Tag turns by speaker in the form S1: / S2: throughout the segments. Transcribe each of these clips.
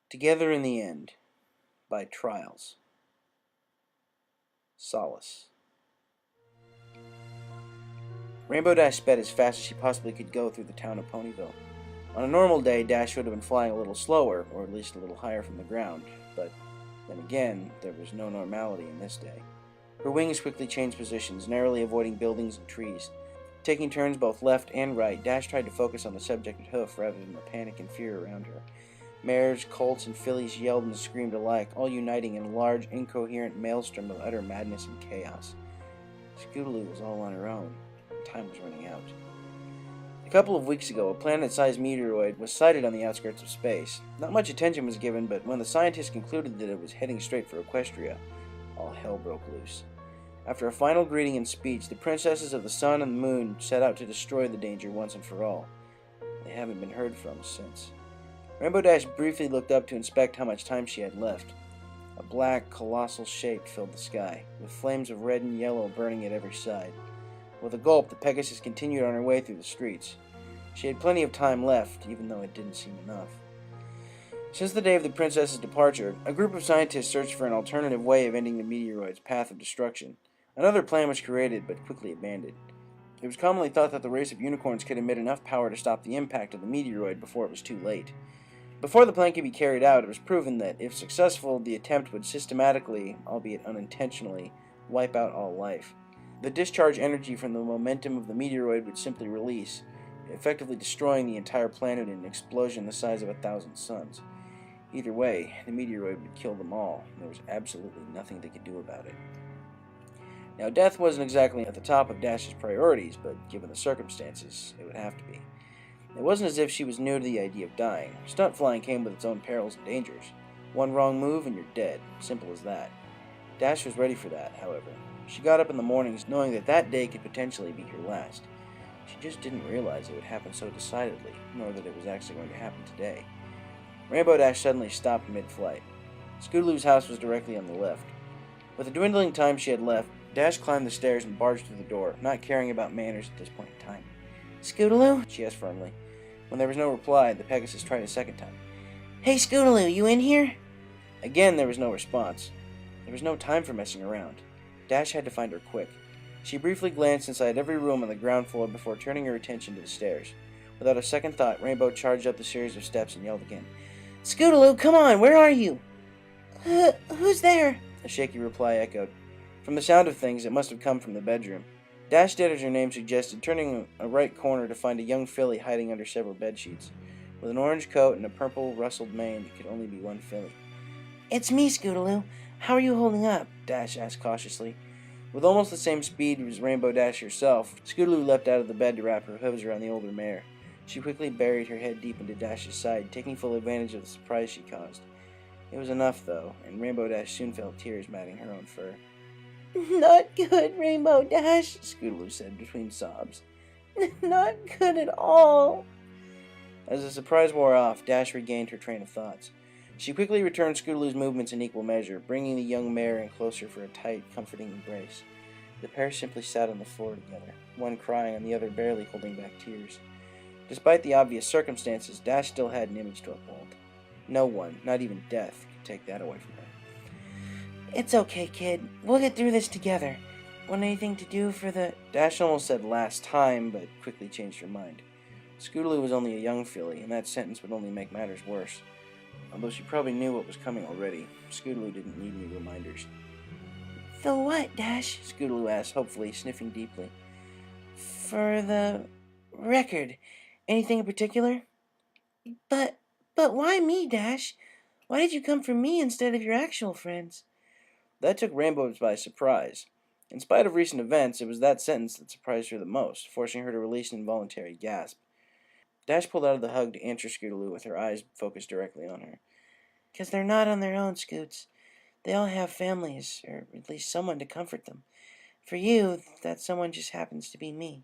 S1: Together in the End by Trials. Solace. Rainbow Dash sped as fast as she possibly could go through the town of Ponyville. On a normal day, Dash would have been flying a little slower, or at least a little higher from the ground, but then again, there was no normality in this day. Her wings quickly changed positions, narrowly avoiding buildings and trees. Taking turns both left and right, Dash tried to focus on the subjected hoof rather than the panic and fear around her. Mares, colts, and fillies yelled and screamed alike, all uniting in a large, incoherent maelstrom of utter madness and chaos. Scootaloo was all on her own. Time was running out. A couple of weeks ago, a planet-sized meteoroid was sighted on the outskirts of space. Not much attention was given, but when the scientists concluded that it was heading straight for Equestria, all hell broke loose. After a final greeting and speech, the princesses of the sun and the moon set out to destroy the danger once and for all. They haven't been heard from since. Rainbow Dash briefly looked up to inspect how much time she had left. A black, colossal shape filled the sky, with flames of red and yellow burning at every side. With a gulp, the Pegasus continued on her way through the streets. She had plenty of time left, even though it didn't seem enough. Since the day of the princess's departure, a group of scientists searched for an alternative way of ending the meteoroid's path of destruction. Another plan was created, but quickly abandoned. It was commonly thought that the race of unicorns could emit enough power to stop the impact of the meteoroid before it was too late. Before the plan could be carried out, it was proven that, if successful, the attempt would systematically, albeit unintentionally, wipe out all life. The discharge energy from the momentum of the meteoroid would simply release, effectively destroying the entire planet in an explosion the size of 1,000 suns. Either way, the meteoroid would kill them all, and there was absolutely nothing they could do about it. Now, death wasn't exactly at the top of Dash's priorities, but given the circumstances, it would have to be. It wasn't as if she was new to the idea of dying. Stunt flying came with its own perils and dangers. One wrong move and you're dead. Simple as that. Dash was ready for that, however. She got up in the mornings knowing that that day could potentially be her last. She just didn't realize it would happen so decidedly, nor that it was actually going to happen today. Rainbow Dash suddenly stopped mid-flight. Scootaloo's house was directly on the left. With the dwindling time she had left, Dash climbed the stairs and barged through the door, not caring about manners at this point in time. "Scootaloo?" she asked firmly. When there was no reply, the Pegasus tried a second time. "Hey, Scootaloo, you in here?" Again, there was no response. There was no time for messing around. Dash had to find her quick. She briefly glanced inside every room on the ground floor before turning her attention to the stairs. Without a second thought, Rainbow charged up the series of steps and yelled again. "Scootaloo, come on, where are you?" Who's there?" a shaky reply echoed. From the sound of things, it must have come from the bedroom. Dash did as her name suggested, turning a right corner to find a young filly hiding under several bedsheets. With an orange coat and a purple rustled mane, it could only be one filly. "It's me, Scootaloo. How are you holding up?" Dash asked cautiously. With almost the same speed as Rainbow Dash herself, Scootaloo leapt out of the bed to wrap her hooves around the older mare. She quickly buried her head deep into Dash's side, taking full advantage of the surprise she caused. It was enough, though, and Rainbow Dash soon felt tears matting her own fur. "Not good, Rainbow Dash," Scootaloo said between sobs. "Not good at all." As the surprise wore off, Dash regained her train of thoughts. She quickly returned Scootaloo's movements in equal measure, bringing the young mare in closer for a tight, comforting embrace. The pair simply sat on the floor together, one crying and the other barely holding back tears. Despite the obvious circumstances, Dash still had an image to uphold. No one, not even death, could take that away from her. "It's okay, kid. We'll get through this together. Want anything to do for the—" Dash almost said last time, but quickly changed her mind. Scootaloo was only a young filly, and that sentence would only make matters worse. Although she probably knew what was coming already, Scootaloo didn't need any reminders. "The what, Dash?" Scootaloo asked, hopefully, sniffing deeply. "For the record. Anything in particular?" But why me, Dash? Why did you come for me instead of your actual friends?" That took Rainbow by surprise. In spite of recent events, it was that sentence that surprised her the most, forcing her to release an involuntary gasp. Dash pulled out of the hug to answer Scootaloo with her eyes focused directly on her. "'Cause they're not on their own, Scoots. They all have families, or at least someone to comfort them. For you, that someone just happens to be me."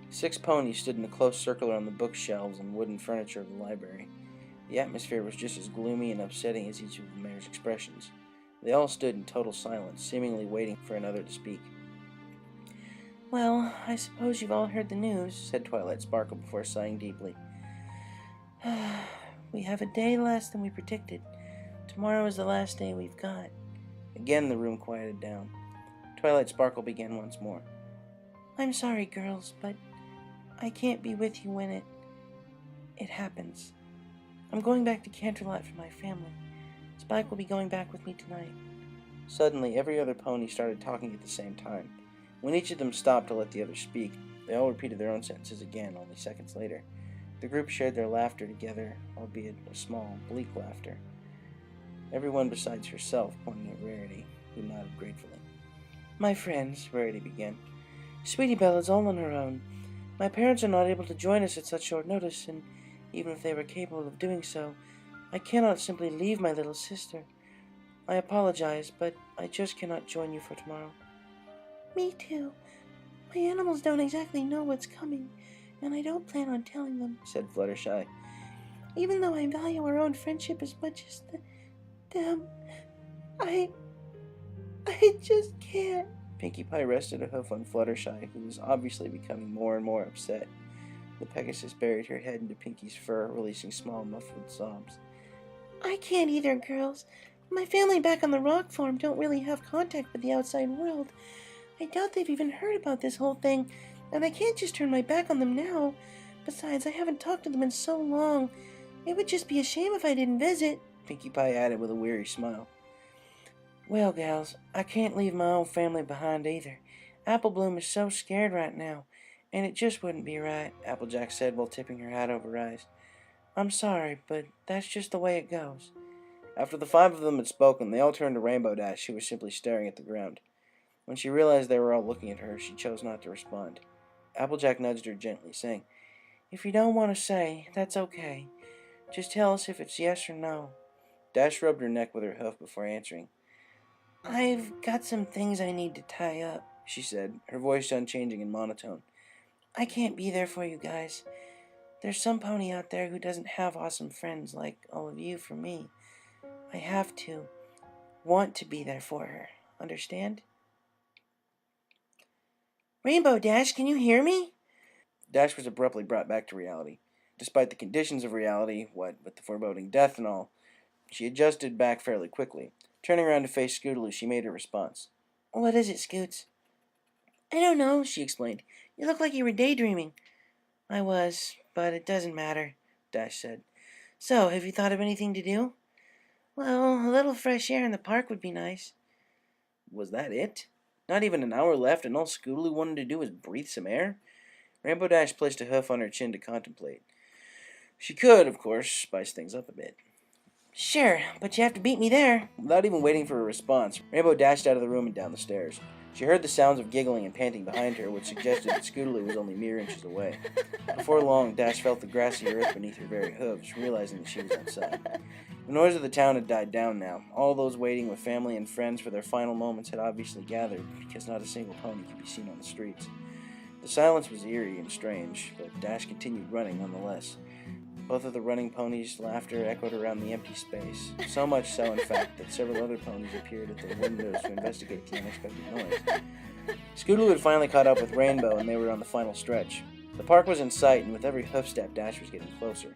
S1: 6 ponies stood in a close circle around the bookshelves and wooden furniture of the library. The atmosphere was just as gloomy and upsetting as each of the mare's expressions. They all stood in total silence, seemingly waiting for another to speak. Well, I suppose you've all heard the news, said Twilight Sparkle before sighing deeply. We have a day less than we predicted. Tomorrow is the last day we've got. Again the room quieted down. Twilight Sparkle began once more. I'm sorry, girls, but I can't be with you when it happens. I'm going back to Canterlot for my family. Spike will be going back with me tonight. Suddenly, every other pony started talking at the same time. When each of them stopped to let the other speak, they all repeated their own sentences again, only seconds later. The group shared their laughter together, albeit a small, bleak laughter. Everyone besides herself pointed at Rarity, who nodded gratefully. My friends, Rarity began, Sweetie Belle is all on her own. My parents are not able to join us at such short notice, and even if they were capable of doing so, I cannot simply leave my little sister. I apologize, but I just cannot join you for tomorrow. Me too. My animals don't exactly know what's coming, and I don't plan on telling them, said Fluttershy. Even though I value our own friendship as much as them, I just can't. Pinkie Pie rested a hoof on Fluttershy, who was obviously becoming more and more upset. The Pegasus buried her head into Pinkie's fur, releasing small, muffled sobs. I can't either, girls. My family back on the rock farm don't really have contact with the outside world. I doubt they've even heard about this whole thing, and I can't just turn my back on them now. Besides, I haven't talked to them in so long. It would just be a shame if I didn't visit, Pinkie Pie added with a weary smile. Well, gals, I can't leave my own family behind either. Apple Bloom is so scared right now, and it just wouldn't be right, Applejack said while tipping her hat over her eyes. I'm sorry, but that's just the way it goes. After the 5 of them had spoken, they all turned to Rainbow Dash, who was simply staring at the ground. When she realized they were all looking at her, she chose not to respond. Applejack nudged her gently, saying, If you don't want to say, that's okay. Just tell us if it's yes or no. Dash rubbed her neck with her hoof before answering. I've got some things I need to tie up, she said, her voice unchanging and monotone. I can't be there for you guys. There's some pony out there who doesn't have awesome friends like all of you for me. I have to want to be there for her. Understand? Rainbow Dash, can you hear me? Dash was abruptly brought back to reality. Despite the conditions of reality, what with the foreboding death and all, she adjusted back fairly quickly. Turning around to face Scootaloo, she made her response. What is it, Scoots? I don't know, she explained. You look like you were daydreaming. I was, but it doesn't matter, Dash said. So, have you thought of anything to do? Well, a little fresh air in the park would be nice. Was that it? Not even an hour left, and all Scootaloo wanted to do was breathe some air? Rainbow Dash placed a hoof on her chin to contemplate. She could, of course, spice things up a bit. Sure, but you have to beat me there. Without even waiting for a response, Rainbow dashed out of the room and down the stairs. She heard the sounds of giggling and panting behind her, which suggested that Scootaloo was only mere inches away. Before long, Dash felt the grassy earth beneath her very hooves, realizing that she was outside. The noise of the town had died down now. All those waiting with family and friends for their final moments had obviously gathered, because not a single pony could be seen on the streets. The silence was eerie and strange, but Dash continued running nonetheless. Both of the running ponies' laughter echoed around the empty space, so much so, in fact, that several other ponies appeared at the windows to investigate the unexpected noise. Scootaloo had finally caught up with Rainbow, and they were on the final stretch. The park was in sight, and with every hoofstep, Dash was getting closer.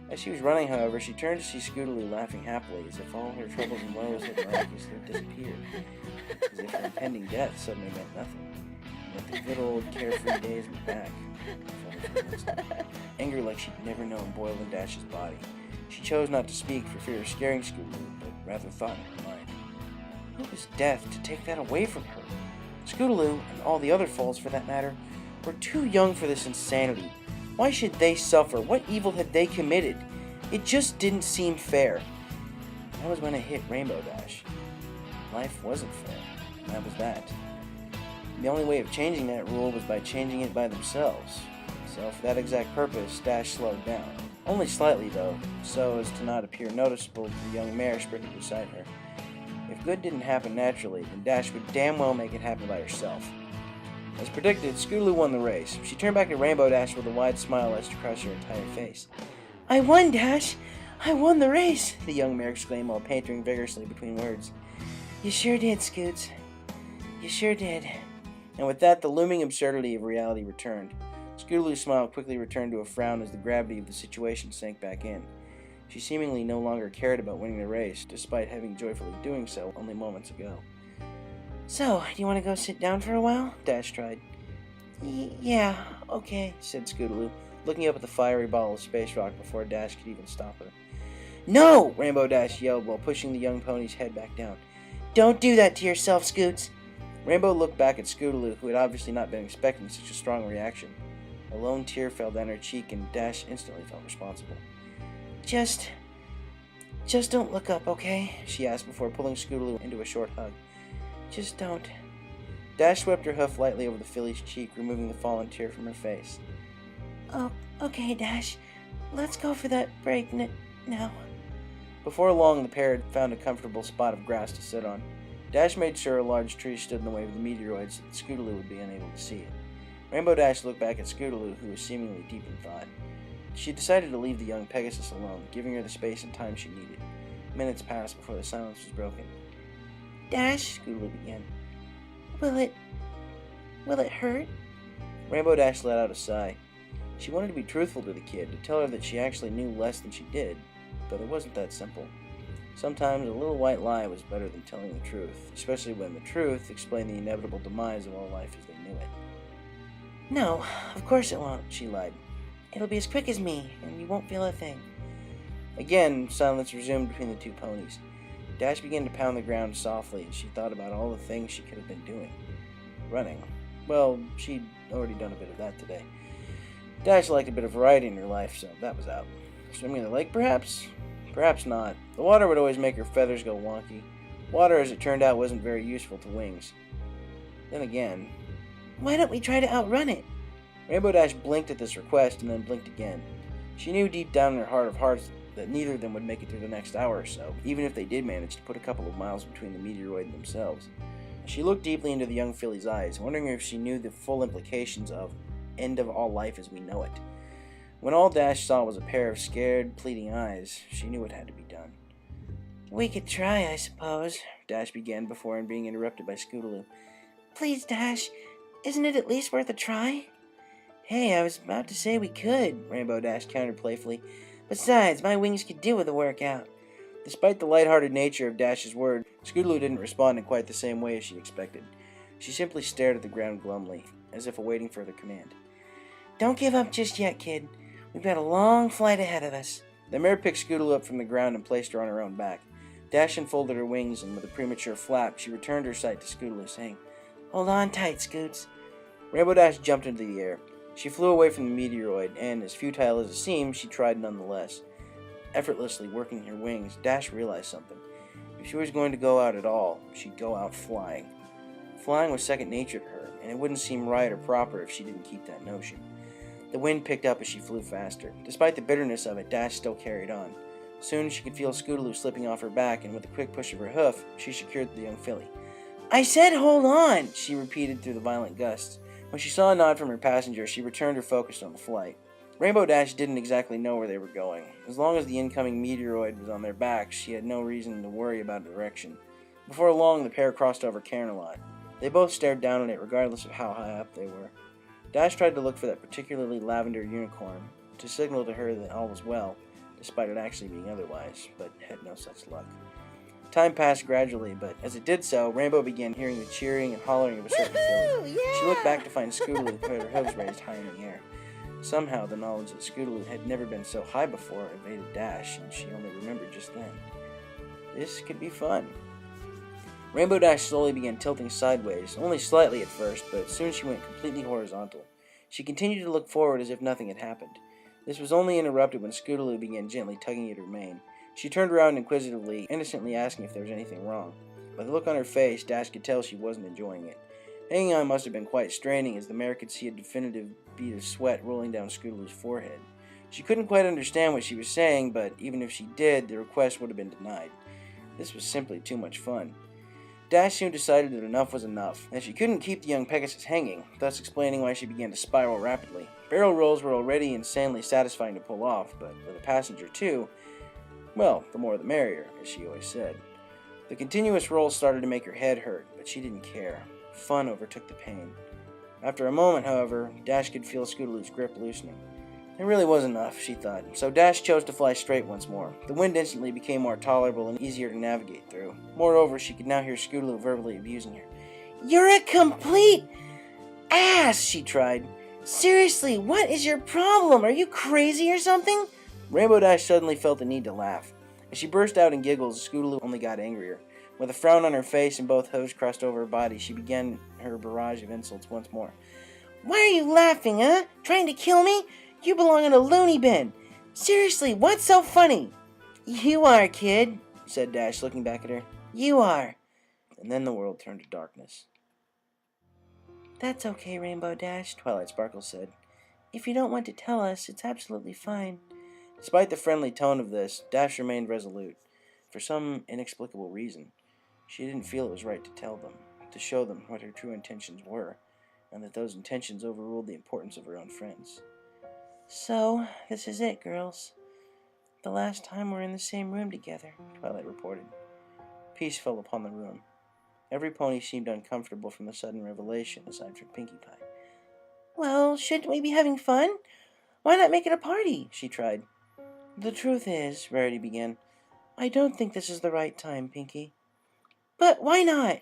S1: As she was running, however, she turned to see Scootaloo laughing happily, as if all her troubles and woes had miraculously disappeared, as if her impending death suddenly meant nothing. But the good old carefree days were back. Anger like she'd never known boiled in Dash's body. She chose not to speak for fear of scaring Scootaloo, but rather thought in her mind. Who was death to take that away from her? Scootaloo, and all the other foals for that matter, were too young for this insanity. Why should they suffer? What evil had they committed? It just didn't seem fair. That was when it hit Rainbow Dash. Life wasn't fair. That was that. The only way of changing that rule was by changing it by themselves. So for that exact purpose, Dash slowed down. Only slightly, though, so as to not appear noticeable to the young mare sprinting beside her. If good didn't happen naturally, then Dash would damn well make it happen by herself. As predicted, Scootaloo won the race. She turned back to Rainbow Dash with a wide smile etched across her entire face. I won, Dash! I won the race! The young mare exclaimed while panting vigorously between words. You sure did, Scoots. You sure did. And with that, the looming absurdity of reality returned. Scootaloo's smile quickly returned to a frown as the gravity of the situation sank back in. She seemingly no longer cared about winning the race, despite having joyfully doing so only moments ago. "So, do you want to go sit down for a while?" Dash tried. "Yeah, okay," said Scootaloo, looking up at the fiery ball of space rock before Dash could even stop her. "No!" Rainbow Dash yelled while pushing the young pony's head back down. "Don't do that to yourself, Scoots!" Rainbow looked back at Scootaloo, who had obviously not been expecting such a strong reaction. A lone tear fell down her cheek, and Dash instantly felt responsible. Just don't look up, okay?" she asked before pulling Scootaloo into a short hug. "Just don't." Dash swept her hoof lightly over the filly's cheek, removing the fallen tear from her face. "Oh, okay, Dash. Let's go for that break now." Before long, the pair had found a comfortable spot of grass to sit on. Dash made sure a large tree stood in the way of the meteoroid so that Scootaloo would be unable to see it. Rainbow Dash looked back at Scootaloo, who was seemingly deep in thought. She decided to leave the young Pegasus alone, giving her the space and time she needed. Minutes passed before the silence was broken. "Dash," Scootaloo began. Will it hurt?" Rainbow Dash let out a sigh. She wanted to be truthful to the kid, to tell her that she actually knew less than she did, but it wasn't that simple. Sometimes a little white lie was better than telling the truth, especially when the truth explained the inevitable demise of all life as they knew it. "No, of course it won't," she lied. "It'll be as quick as me, and you won't feel a thing." Again, silence resumed between the two ponies. Dash began to pound the ground softly as she thought about all the things she could have been doing. Running. Well, she'd already done a bit of that today. Dash liked a bit of variety in her life, so that was out. Swimming in the lake, perhaps? Perhaps not. The water would always make her feathers go wonky. Water, as it turned out, wasn't very useful to wings. Then again, why don't we try to outrun it? Rainbow Dash blinked at this request and then blinked again. She knew deep down in her heart of hearts that neither of them would make it through the next hour or so, even if they did manage to put a couple of miles between the meteoroid and themselves. She looked deeply into the young filly's eyes, wondering if she knew the full implications of end of all life as we know it. When all Dash saw was a pair of scared, pleading eyes, she knew it had to be done. "We could try, I suppose," Dash began before being interrupted by Scootaloo. "Please, Dash, isn't it at least worth a try?" "Hey, I was about to say we could," Rainbow Dash countered playfully. "Besides, my wings could do with a workout." Despite the lighthearted nature of Dash's word, Scootaloo didn't respond in quite the same way as she expected. She simply stared at the ground glumly, as if awaiting further command. "Don't give up just yet, kid. We've got a long flight ahead of us." The mare picked Scootaloo up from the ground and placed her on her own back. Dash unfolded her wings, and with a premature flap, she returned her sight to Scootaloo, saying, "Hold on tight, Scoots." Rainbow Dash jumped into the air. She flew away from the meteoroid, and as futile as it seemed, she tried nonetheless. Effortlessly working her wings, Dash realized something. If she was going to go out at all, she'd go out flying. Flying was second nature to her, and it wouldn't seem right or proper if she didn't keep that notion. The wind picked up as she flew faster. Despite the bitterness of it, Dash still carried on. Soon she could feel Scootaloo slipping off her back, and with a quick push of her hoof, she secured the young filly. "I said hold on," she repeated through the violent gusts. When she saw a nod from her passenger, she returned her focus on the flight. Rainbow Dash didn't exactly know where they were going. As long as the incoming meteoroid was on their backs, she had no reason to worry about direction. Before long, the pair crossed over Cairnlot. They both stared down at it regardless of how high up they were. Dash tried to look for that particularly lavender unicorn, to signal to her that all was well, despite it actually being otherwise, but had no such luck. Time passed gradually, but as it did so, Rainbow began hearing the cheering and hollering of a certain filly.
S2: Yeah!
S1: She looked back to find Scootaloo with her hooves raised high in the air. Somehow, the knowledge that Scootaloo had never been so high before evaded Dash, and she only remembered just then. This could be fun. Rainbow Dash slowly began tilting sideways, only slightly at first, but soon she went completely horizontal. She continued to look forward as if nothing had happened. This was only interrupted when Scootaloo began gently tugging at her mane. She turned around inquisitively, innocently asking if there was anything wrong. By the look on her face, Dash could tell she wasn't enjoying it. Hanging on must have been quite straining, as the mare could see a definitive bead of sweat rolling down Scootaloo's forehead. She couldn't quite understand what she was saying, but even if she did, the request would have been denied. This was simply too much fun. Dash soon decided that enough was enough, and she couldn't keep the young Pegasus hanging, thus explaining why she began to spiral rapidly. Barrel rolls were already insanely satisfying to pull off, but with a passenger too, well, the more the merrier, as she always said. The continuous rolls started to make her head hurt, but she didn't care. fun overtook the pain. After a moment, however, Dash could feel Scootaloo's grip loosening. It really was enough, she thought, so Dash chose to fly straight once more. The wind instantly became more tolerable and easier to navigate through. Moreover, she could now hear Scootaloo verbally abusing her. "You're a complete ass," she tried. "Seriously, what is your problem? Are you crazy or something?" Rainbow Dash suddenly felt the need to laugh. As she burst out in giggles, Scootaloo only got angrier. With a frown on her face and both hooves crossed over her body, she began her barrage of insults once more. "Why are you laughing, huh? Trying to kill me? You belong in a loony bin. Seriously, what's so funny?" "You are, kid," said Dash, looking back at her. "You are." And then the world turned to darkness. "That's okay, Rainbow Dash," Twilight Sparkle said. "If you don't want to tell us, it's absolutely fine." Despite the friendly tone of this, Dash remained resolute. For some inexplicable reason, she didn't feel it was right to tell them, to show them what her true intentions were, and that those intentions overruled the importance of her own friends. "So, this is it, girls. The last time we're in the same room together," Twilight reported. Peace fell upon the room. Every pony seemed uncomfortable from the sudden revelation, aside from Pinkie Pie. "Well, shouldn't we be having fun? Why not make it a party?" she tried. "The truth is," Rarity began, "I don't think this is the right time, Pinkie." "But why not?"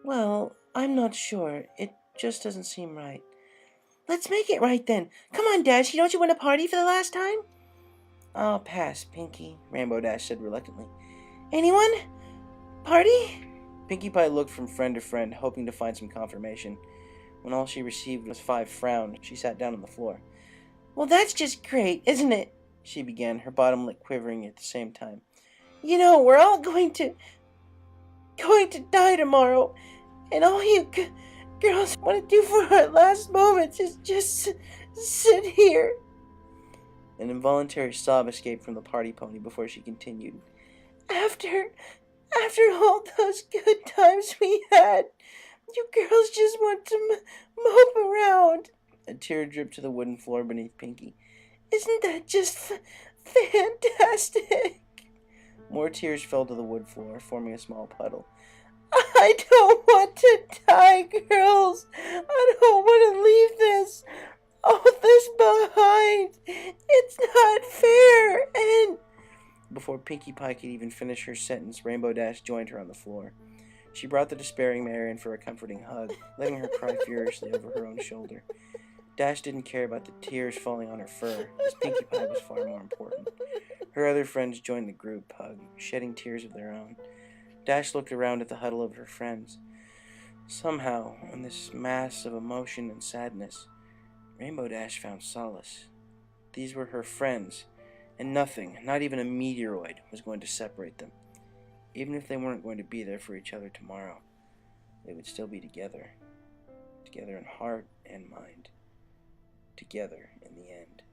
S1: "Well, I'm not sure. It just doesn't seem right." "Let's make it right then. Come on, Dash. Don't you want a party for the last time?" "I'll pass, Pinkie," Rainbow Dash said reluctantly. "Anyone? Party?" Pinkie Pie looked from friend to friend, hoping to find some confirmation. When all she received was 5 frowns, she sat down on the floor. "Well, that's just great, isn't it?" she began, her bottom lip quivering at the same time. "You know, we're all going to die tomorrow, and all you girls want to do for our last moments is just sit here." An involuntary sob escaped from the party pony before she continued. After all those good times we had, you girls just want to mope around." A tear dripped to the wooden floor beneath Pinkie. "Isn't that just fantastic?" More tears fell to the wood floor, forming a small puddle. "I don't want to die, girls. I don't want to leave all this behind. It's not fair, and..." Before Pinkie Pie could even finish her sentence, Rainbow Dash joined her on the floor. She brought the despairing Marion for a comforting hug, letting her cry furiously over her own shoulder. Dash didn't care about the tears falling on her fur, as Pinkie Pie was far more important. Her other friends joined the group hug, shedding tears of their own. Dash looked around at the huddle of her friends. Somehow, in this mass of emotion and sadness, Rainbow Dash found solace. These were her friends, and nothing, not even a meteoroid, was going to separate them. Even if they weren't going to be there for each other tomorrow, they would still be together. Together in heart and mind. Together in the end.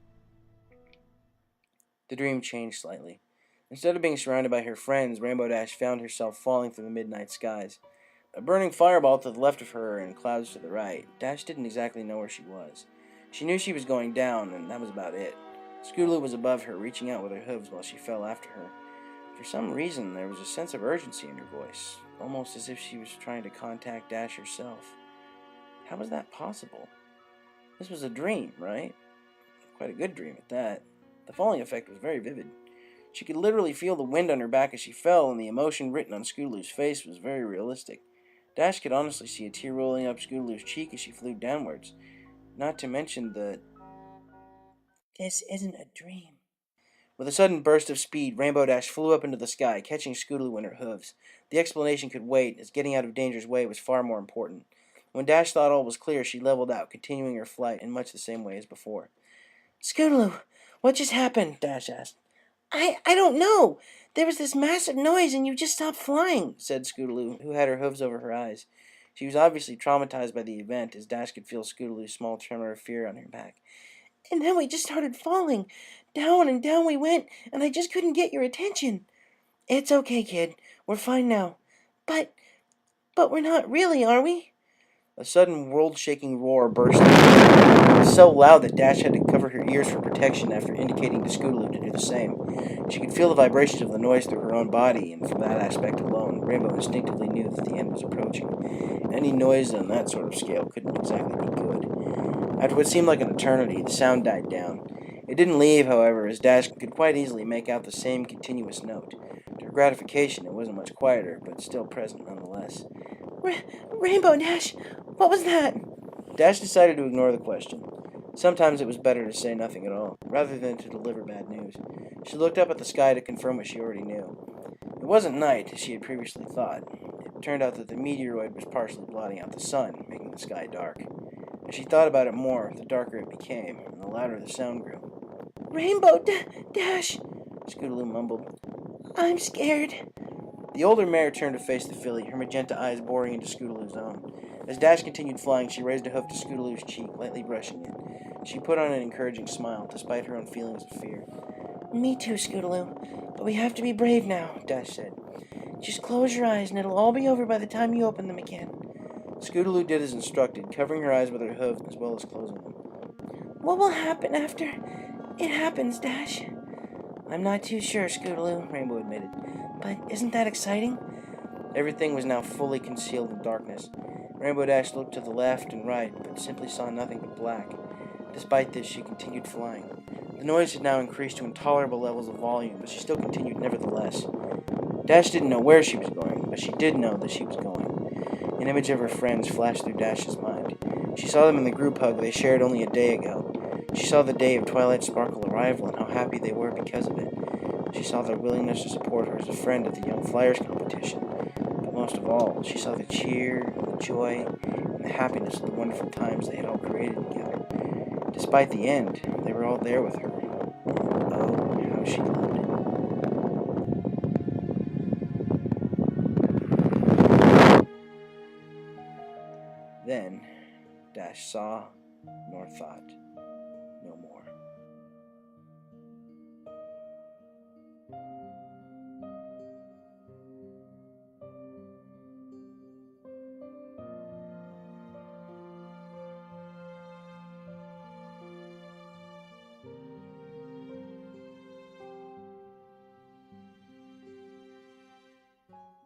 S1: The dream changed slightly. Instead of being surrounded by her friends, Rainbow Dash found herself falling through the midnight skies. A burning fireball to the left of her and clouds to the right. Dash didn't exactly know where she was. She knew she was going down, and that was about it. Scootaloo was above her, reaching out with her hooves while she fell after her. For some reason, there was a sense of urgency in her voice, almost as if she was trying to contact Dash herself. How was that possible? This was a dream, right? Quite a good dream at that. The falling effect was very vivid. She could literally feel the wind on her back as she fell, and the emotion written on Scootaloo's face was very realistic. Dash could honestly see a tear rolling up Scootaloo's cheek as she flew downwards. Not to mention that this isn't a dream. With a sudden burst of speed, Rainbow Dash flew up into the sky, catching Scootaloo in her hooves. The explanation could wait, as getting out of danger's way was far more important. When Dash thought all was clear, she leveled out, continuing her flight in much the same way as before. "Scootaloo, what just happened?" Dash asked. I don't know. There was this massive noise and you just stopped flying," said Scootaloo, who had her hooves over her eyes. She was obviously traumatized by the event, as Dash could feel Scootaloo's small tremor of fear on her back. "And then we just started falling. Down and down we went, and I just couldn't get your attention." "It's okay, kid. We're fine now." But we're not really, are we?" A sudden world-shaking roar burst out. It was so loud that Dash had to cover her ears for protection after indicating to Scootaloo to do the same. She could feel the vibrations of the noise through her own body, and from that aspect alone, Rainbow instinctively knew that the end was approaching. Any noise on that sort of scale couldn't exactly be good. After what seemed like an eternity, the sound died down. It didn't leave, however, as Dash could quite easily make out the same continuous note. To her gratification, it wasn't much quieter, but still present nonetheless. Rainbow, Dash, what was that? Dash decided to ignore the question. Sometimes it was better to say nothing at all, rather than to deliver bad news. She looked up at the sky to confirm what she already knew. It wasn't night, as she had previously thought. It turned out that the meteoroid was partially blotting out the sun, making the sky dark. As she thought about it more, the darker it became, and the louder the sound grew. Rainbow, Dash, Scootaloo mumbled. I'm scared. The older mare turned to face the filly, her magenta eyes boring into Scootaloo's own. As Dash continued flying, she raised a hoof to Scootaloo's cheek, lightly brushing it. She put on an encouraging smile, despite her own feelings of fear. Me too, Scootaloo, but we have to be brave now, Dash said. Just close your eyes and it'll all be over by the time you open them again. Scootaloo did as instructed, covering her eyes with her hoof as well as closing them. What will happen after it happens, Dash? I'm not too sure, Scootaloo, Rainbow admitted. But isn't that exciting? Everything was now fully concealed in darkness. Rainbow Dash looked to the left and right, but simply saw nothing but black. Despite this, she continued flying. The noise had now increased to intolerable levels of volume, but she still continued nevertheless. Dash didn't know where she was going, but she did know that she was going. An image of her friends flashed through Dash's mind. She saw them in the group hug they shared only a day ago. She saw the day of Twilight Sparkle arrival and how happy they were because of it. She saw their willingness to support her as a friend at the Young Flyers competition. But most of all, she saw the cheer, and the joy, and the happiness of the wonderful times they had all created together. Despite the end, they were all there with her. And oh, how she loved it. Then, Dash saw, nor thought, no more.